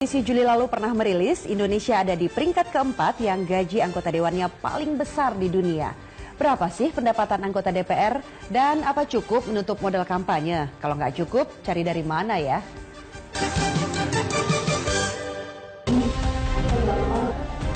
Komisi Juli lalu pernah merilis Indonesia ada di peringkat keempat yang gaji anggota dewannya paling besar di dunia. Berapa sih pendapatan anggota DPR dan apa cukup menutup modal kampanye? Kalau nggak cukup, cari dari mana ya?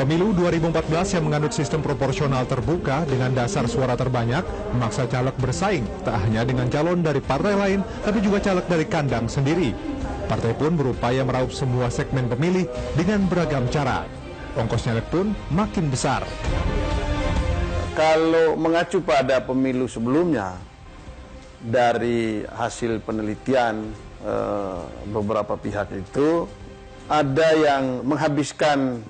Pemilu 2014 yang menganut sistem proporsional terbuka dengan dasar suara terbanyak memaksa caleg bersaing tak hanya dengan calon dari partai lain tapi juga caleg dari kandang sendiri. Partai pun berupaya meraup semua segmen pemilih dengan beragam cara. Ongkos nyalek pun makin besar. Kalau mengacu pada pemilu sebelumnya, dari hasil penelitian beberapa pihak itu, ada yang menghabiskan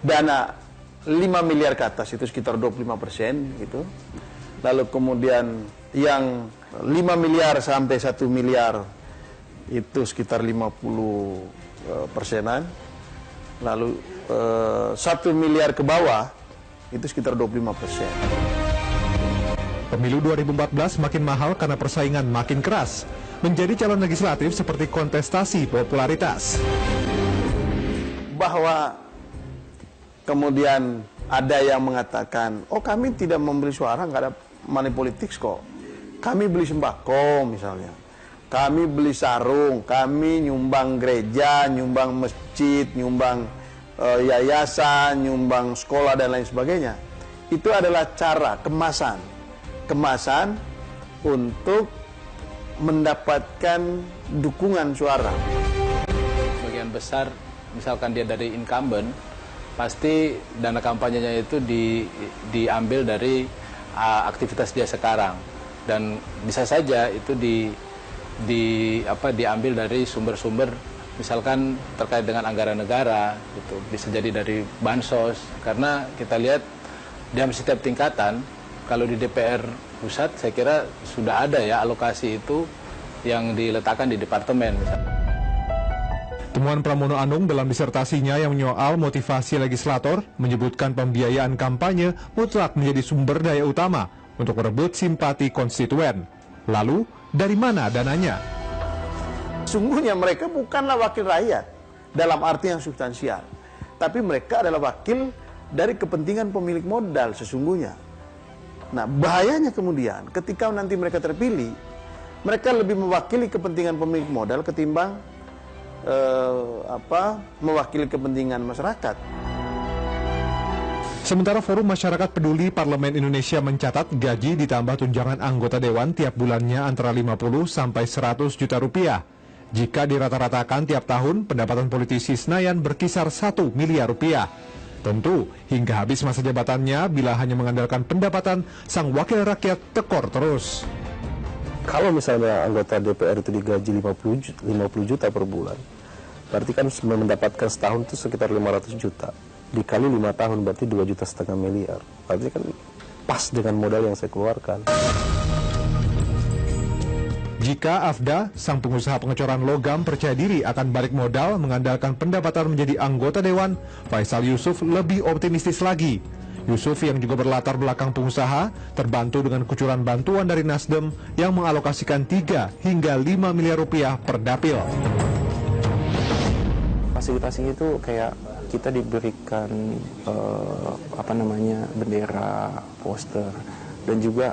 dana 5 miliar ke atas, itu sekitar 25% gitu. Lalu kemudian yang 5 miliar sampai 1 miliar itu sekitar 50%-an. Lalu 1 miliar ke bawah itu sekitar 25%. Pemilu 2014 makin mahal karena persaingan makin keras. Menjadi calon legislatif seperti kontestasi popularitas. Bahwa kemudian ada yang mengatakan, oh kami tidak membeli suara, nggak ada money politics kok. Kami beli sembako misalnya. Kami beli sarung, kami nyumbang gereja, nyumbang masjid, nyumbang yayasan, nyumbang sekolah dan lain sebagainya. Itu adalah cara kemasan untuk mendapatkan dukungan suara. Sebagian besar, misalkan dia dari incumbent, pasti dana kampanyenya itu diambil dari aktivitas dia sekarang, dan bisa saja itu diambil dari sumber-sumber misalkan terkait dengan anggaran negara, gitu. Bisa jadi dari bansos, karena kita lihat di setiap tingkatan, kalau di DPR pusat saya kira sudah ada ya alokasi itu yang diletakkan di departemen. Temuan Pramono Anung dalam disertasinya yang menyoal motivasi legislator menyebutkan pembiayaan kampanye mutlak menjadi sumber daya utama untuk merebut simpati konstituen. Lalu, dari mana dananya? Sungguhnya mereka bukanlah wakil rakyat dalam arti yang substansial, tapi mereka adalah wakil dari kepentingan pemilik modal sesungguhnya. Nah, bahayanya kemudian ketika nanti mereka terpilih, mereka lebih mewakili kepentingan pemilik modal ketimbang mewakili kepentingan masyarakat. Sementara Forum Masyarakat Peduli Parlemen Indonesia mencatat gaji ditambah tunjangan anggota dewan tiap bulannya antara 50 sampai 100 juta rupiah. Jika dirata-ratakan tiap tahun, pendapatan politisi Senayan berkisar 1 miliar rupiah. Tentu, hingga habis masa jabatannya, bila hanya mengandalkan pendapatan, sang wakil rakyat tekor terus. Kalau misalnya anggota DPR itu digaji 50 juta per bulan, berarti kan mendapatkan setahun itu sekitar 500 juta. Dikali 5 tahun berarti 2,5 juta miliar. Berarti kan pas dengan modal yang saya keluarkan. Jika Afda, sang pengusaha pengecoran logam, percaya diri akan balik modal mengandalkan pendapatan menjadi anggota dewan, Faisal Yusuf lebih optimistis lagi. Yusuf yang juga berlatar belakang pengusaha, terbantu dengan kucuran bantuan dari Nasdem yang mengalokasikan 3 hingga 5 miliar rupiah per dapil. Fasilitasinya itu kayak kita diberikan bendera, poster, dan juga